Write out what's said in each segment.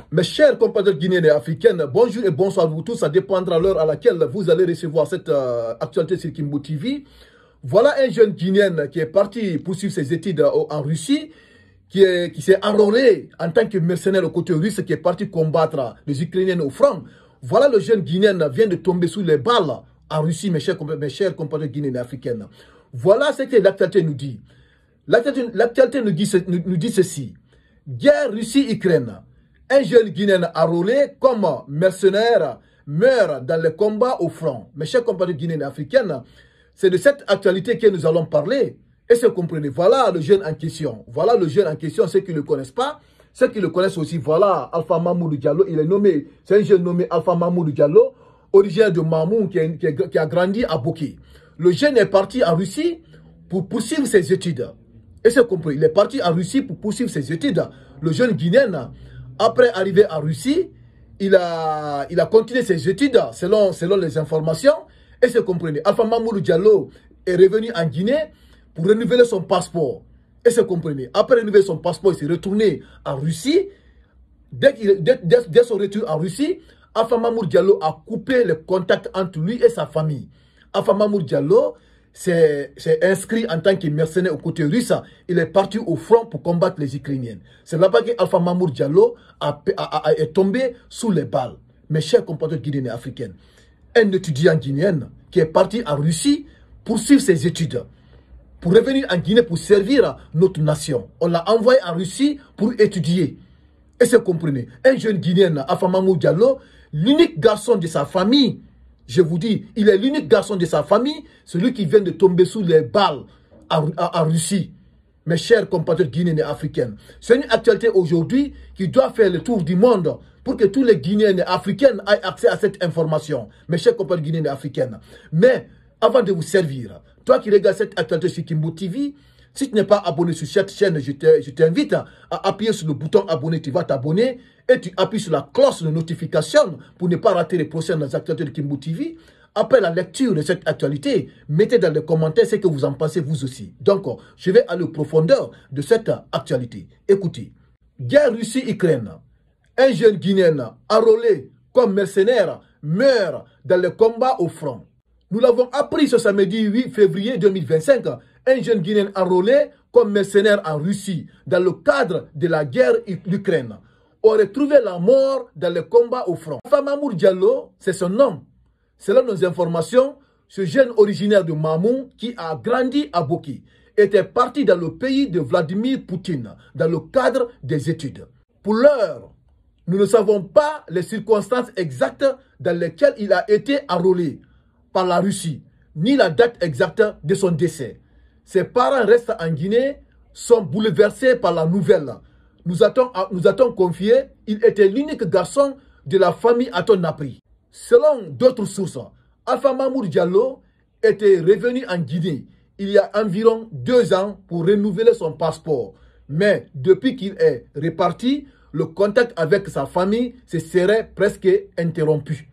Mes chers compatriotes guinéens et africaines, bonjour et bonsoir à vous tous. Ça dépendra de l'heure à laquelle vous allez recevoir cette actualité sur Kimbo TV. Voilà un jeune Guinéen qui est parti poursuivre ses études en Russie, qui s'est enrôlé en tant que mercenaire au côté russe, qui est parti combattre les Ukrainiens au front. Voilà le jeune Guinéen vient de tomber sous les balles en Russie, mes chers compatriotes guinéens et africaines. Voilà ce que l'actualité nous dit. L'actualité nous dit ceci. Guerre Russie-Ukraine. Un jeune Guinéen enrôlé comme mercenaire meurt dans les combats au front. Mes chers compatriotes guinéens et africaines, c'est de cette actualité que nous allons parler. Et c'est comprenez, voilà le jeune en question. Voilà le jeune en question, ceux qui ne le connaissent pas. Ceux qui le connaissent aussi, voilà Alpha Mamoudou Diallo. Il est nommé, c'est un jeune nommé Alpha Mamoudou Diallo, originaire de Mamoun qui a grandi à Boki. Le jeune est parti en Russie pour poursuivre ses études. Et c'est compris, il est parti en Russie pour poursuivre ses études. Le jeune Guinéen, après arriver en Russie, il a continué ses études selon les informations. Et c'est compris, Alpha Mamoudou Diallo est revenu en Guinée pour renouveler son passeport. Et c'est compris, après renouveler son passeport, il s'est retourné en Russie. Dès son retour en Russie, Alpha Mamoudou Diallo a coupé le contact entre lui et sa famille. Alpha Mamoudou Diallo s'est inscrit en tant que mercenaire au côté russe. Il est parti au front pour combattre les Ukrainiens. C'est là-bas que Alpha Mamoudou Diallo est tombé sous les balles. Mes chers compatriotes guinéens et africains, un étudiant guinéen qui est parti en Russie pour suivre ses études, pour revenir en Guinée pour servir notre nation. On l'a envoyé en Russie pour étudier. Et c'est comprenez, un jeune Guinéen, Alpha Mamoudou Diallo, l'unique garçon de sa famille, je vous dis, il est l'unique garçon de sa famille, celui qui vient de tomber sous les balles en Russie. Mes chers compatriotes guinéens et africains, c'est une actualité aujourd'hui qui doit faire le tour du monde pour que tous les Guinéens et Africains aient accès à cette information. Mes chers compatriotes guinéens et africains. Mais avant de vous servir, toi qui regardes cette actualité sur Kimbo TV, si tu n'es pas abonné sur cette chaîne, je t'invite à appuyer sur le bouton abonner, tu vas t'abonner et tu appuies sur la cloche de notification pour ne pas rater les prochaines actualités de Kimbo TV. Après la lecture de cette actualité, mettez dans les commentaires ce que vous en pensez vous aussi. Donc, je vais aller aux profondeurs de cette actualité. Écoutez, guerre Russie-Ukraine. Un jeune Guinéen enrôlé comme mercenaire meurt dans le combat au front. Nous l'avons appris ce samedi 8 février 2025. Un jeune Guinéen enrôlé comme mercenaire en Russie dans le cadre de la guerre d'Ukraine aurait trouvé la mort dans le combat au front. Alpha Mamoudou Diallo, c'est son nom. Selon nos informations, ce jeune originaire de Mamoun qui a grandi à Boki était parti dans le pays de Vladimir Poutine dans le cadre des études. Pour l'heure, nous ne savons pas les circonstances exactes dans lesquelles il a été enrôlé par la Russie, ni la date exacte de son décès. Ses parents restent en Guinée, sont bouleversés par la nouvelle. Nous a-t-on confié, il était l'unique garçon de la famille a-t-on appris. Selon d'autres sources, Alpha Mamoudou Diallo était revenu en Guinée il y a environ 2 ans pour renouveler son passeport. Mais depuis qu'il est reparti, le contact avec sa famille se serait presque interrompu.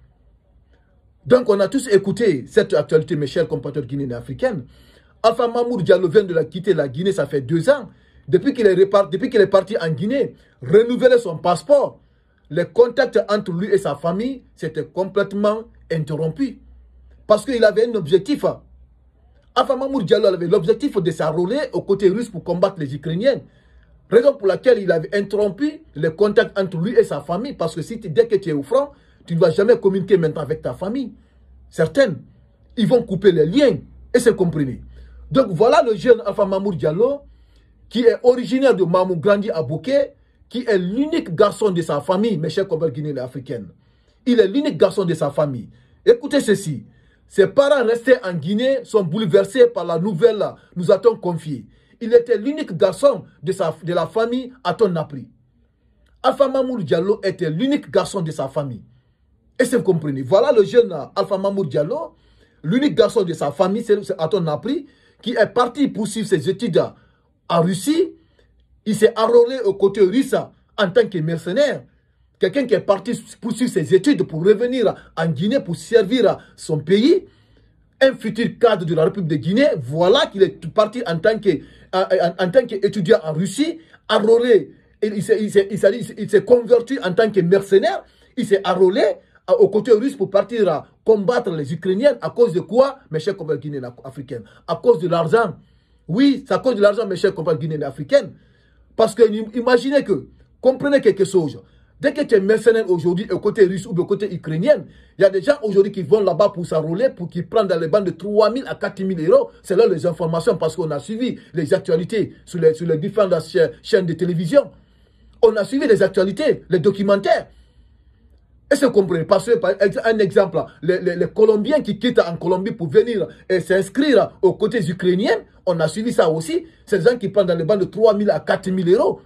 Donc on a tous écouté cette actualité, mes chers compatriotes guinéens et africains. Alpha Mamoudou Diallo vient de quitter la Guinée, ça fait 2 ans. Depuis qu'il est parti en Guinée, renouveler son passeport, les contacts entre lui et sa famille s'étaient complètement interrompus. Parce qu'il avait un objectif. Alpha Mamoudou Diallo avait l'objectif de s'enrôler aux côtés russes pour combattre les Ukrainiens. Raison pour laquelle il avait interrompu les contacts entre lui et sa famille. Parce que dès que tu es au front, tu ne vas jamais communiquer maintenant avec ta famille. Certaines, ils vont couper les liens. Et c'est compris. Donc voilà le jeune Alpha Mamoudou Diallo qui est originaire de Mamou, grandi à Bouquet, qui est l'unique garçon de sa famille, mes chers compatriotes guinéens et africains. Il est l'unique garçon de sa famille. Écoutez ceci. Ses parents restés en Guinée sont bouleversés par la nouvelle nous a-t-on confié. Il était l'unique garçon de la famille a-t-on appris. Alpha Mamoudou Diallo était l'unique garçon de sa famille. Et c'est vous comprenez. Voilà le jeune Alpha Mamoudou Diallo, l'unique garçon de sa famille, a-t-on appris, qui est parti poursuivre ses études en Russie. Il s'est enrôlé au côté russe en tant que mercenaire. Quelqu'un qui est parti poursuivre ses études pour revenir en Guinée pour servir son pays. Un futur cadre de la République de Guinée. Voilà qu'il est parti en tant qu'étudiant en Russie, enrôlé il s'est converti en tant que mercenaire. Il s'est enrôlé aux côtés russes pour partir combattre les Ukrainiens. À cause de quoi, mes chers compatriotes guinéens africains? À cause de l'argent. Oui, c'est à cause de l'argent, mes chers compatriotes guinéens africains. Parce que imaginez que, comprenez quelque chose. Dès que tu es mercenaire aujourd'hui au côté russe ou au côté ukrainien, il y a des gens aujourd'hui qui vont là-bas pour s'enrôler, pour qu'ils prennent dans les bandes de 3 000 à 4 000 euros. C'est là les informations parce qu'on a suivi les actualités sur les différentes chaînes de télévision. On a suivi les actualités, les documentaires. Est-ce que vous comprenez? Parce que, par un exemple, les Colombiens qui quittent en Colombie pour venir s'inscrire aux côtés ukrainiens, on a suivi ça aussi. C'est des gens qui prennent dans les bandes de 3 000 à 4 000 euros.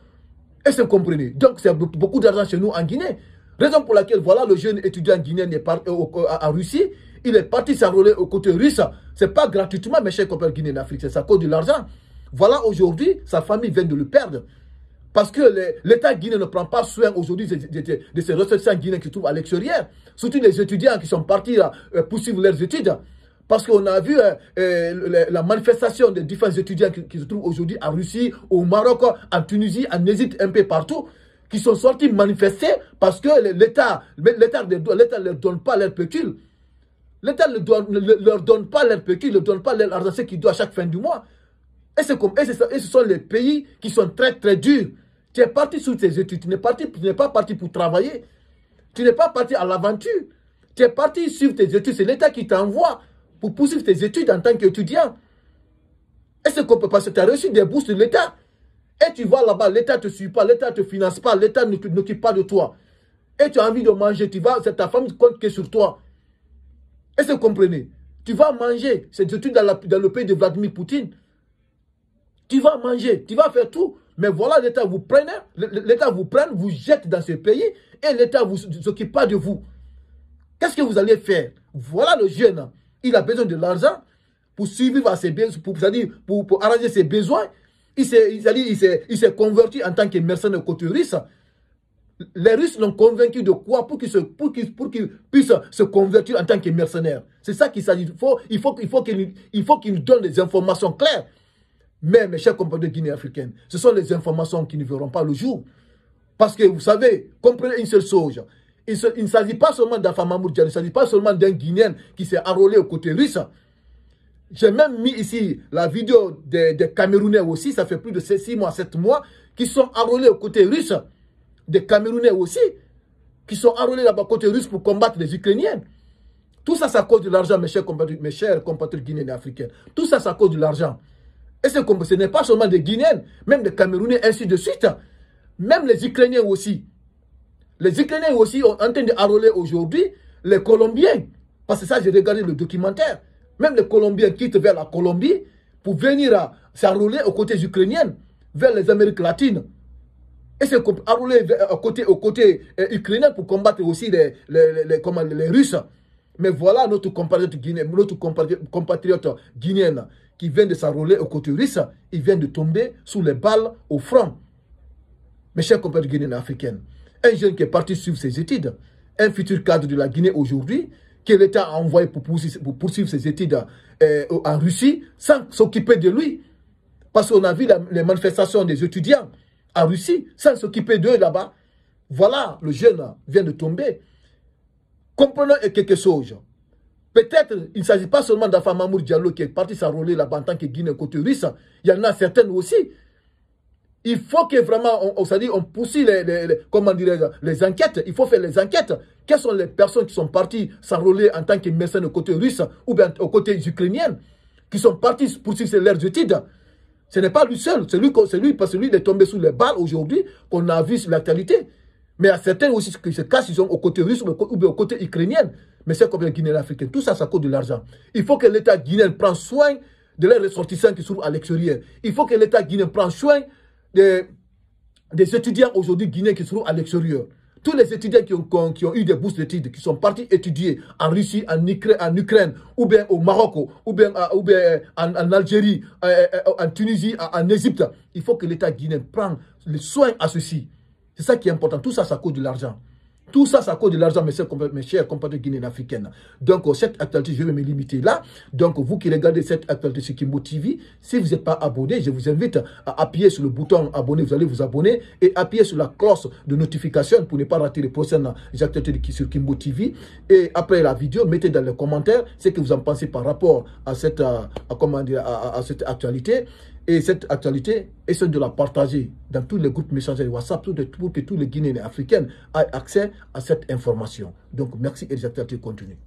Est-ce que vous comprenez? Donc, c'est beaucoup d'argent chez nous en Guinée. Raison pour laquelle, voilà, le jeune étudiant guinéen est parti en Russie. Il est parti s'enrôler aux côtés russes. Ce n'est pas gratuitement, mes chers compagnes guinéens d'Afrique. C'est à cause de l'argent. Voilà, aujourd'hui, sa famille vient de le perdre. Parce que l'État guinéen ne prend pas soin aujourd'hui de ces ressortissants guinéens qui se trouvent à l'extérieur. Surtout les étudiants qui sont partis poursuivre leurs études. Parce qu'on a vu la manifestation des différents étudiants qui se trouvent aujourd'hui en Russie, au Maroc, en Tunisie, en Égypte, un peu partout, qui sont sortis manifester parce que l'État ne leur donne pas leur pécule. L'État ne leur donne pas leur pécule, ne leur donne pas leur argent qu'ils doivent à chaque fin du mois. Et ce sont les pays qui sont très très durs. Tu es parti sur tes études, tu n'es pas parti pour travailler. Tu n'es pas parti à l'aventure. Tu es parti suivre tes études, c'est l'État qui t'envoie pour poursuivre tes études en tant qu'étudiant. Est-ce qu'on peut passer? Tu as reçu des bourses de l'État. Et tu vas là-bas, l'État ne te suit pas, l'État ne te finance pas, l'État ne t'occupe pas de toi. Et tu as envie de manger, c'est ta famille qui compte que sur toi. Est-ce que vous comprenez? Tu vas manger ces études dans le pays de Vladimir Poutine. Tu vas manger, tu vas faire tout. Mais voilà, l'État vous prenne, vous jette dans ce pays et l'État ne s'occupe pas de vous. Qu'est-ce que vous allez faire? Voilà le jeune. Il a besoin de l'argent pour survivre à ses besoins, pour arranger ses besoins. Il s'est converti en tant que mercenaire côté russe. Les Russes l'ont convaincu de quoi? Pour qu'il puisse se convertir en tant que mercenaire. C'est ça qu'il s'agit. Il faut qu'il nous donne des informations claires. Mais mes chers compatriotes guinéens africains, ce sont les informations qui ne verront pas le jour. Parce que vous savez, comprenez une seule chose. Il ne s'agit pas seulement d'Alpha Mamour Diallo, il ne s'agit pas seulement d'un Guinéen qui s'est enrôlé au côté russe. J'ai même mis ici la vidéo des Camerounais aussi, ça fait plus de 6 mois, 7 mois, qui sont enrôlés au côté russe. Des Camerounais aussi, qui sont enrôlés là-bas côté russe pour combattre les Ukrainiens. Tout ça, c'est à cause de l'argent, mes chers compatriotes guinéens et africains. Tout ça, c'est à cause de l'argent. Et ce n'est pas seulement des Guinéens, même des Camerounais, ainsi de suite. Même les Ukrainiens aussi. Les Ukrainiens aussi sont en train d'enrôler aujourd'hui les Colombiens. Parce que ça, j'ai regardé le documentaire. Même les Colombiens quittent vers la Colombie pour venir s'enrôler aux côtés ukrainiens, vers les Amériques latines. Et c'est enrôler aux côtés ukrainiens pour combattre aussi les Russes. Mais voilà notre compatriote guinéen qui vient de s'enrôler aux côtés russes, il vient de tomber sous les balles au front. Mes chers compatriotes guinéens africains, un jeune qui est parti suivre ses études, un futur cadre de la Guinée aujourd'hui, que l'État a envoyé pour poursuivre ses études en Russie, sans s'occuper de lui. Parce qu'on a vu les manifestations des étudiants en Russie, sans s'occuper d'eux là-bas. Voilà, le jeune vient de tomber. Comprenons quelque chose. Peut-être il ne s'agit pas seulement d'Alpha Mamour Diallo qui est parti s'enrôler là-bas en tant que Guinéen côté russe. Il y en a certaines aussi. Il faut que vraiment, on poursuive les enquêtes. Il faut faire les enquêtes. Quelles sont les personnes qui sont parties s'enrôler en tant que mercenaires côté russe ou bien au côté ukrainien, qui sont partis poursuivre leurs études? Ce n'est pas lui seul. C'est lui, parce que lui, il est tombé sous les balles aujourd'hui qu'on a vu sur l'actualité. Mais il y a certains aussi qui se cachent, ils sont au côté russe ou au côté ukrainien. Mais c'est comme les Guinéens africains. Tout ça, ça coûte de l'argent. Il faut que l'État guinéen prenne soin de leurs ressortissants qui sont à l'extérieur. Il faut que l'État guinéen prenne soin des étudiants aujourd'hui guinéens qui sont à l'extérieur. Tous les étudiants qui ont eu des bourses d'études, qui sont partis étudier en Russie, en Ukraine, ou bien au Maroc, ou bien en Algérie, en Tunisie, en Égypte, il faut que l'État guinéen prenne le soin à ceci. C'est ça qui est important. Tout ça, ça coûte de l'argent. Tout ça, ça cause de l'argent, mes chers compatriotes guinéens africains. Donc, cette actualité, je vais me limiter là. Donc, vous qui regardez cette actualité sur Kimbo TV, si vous n'êtes pas abonné, je vous invite à appuyer sur le bouton abonner. Vous allez vous abonner et appuyer sur la cloche de notification pour ne pas rater les prochaines actualités sur Kimbo TV. Et après la vidéo, mettez dans les commentaires ce que vous en pensez par rapport à cette, à cette actualité. Et cette actualité, essayez de la partager dans tous les groupes messagers WhatsApp pour que tous les Guinéens et Africains aient accès à cette information. Donc, merci et les actualités continuent.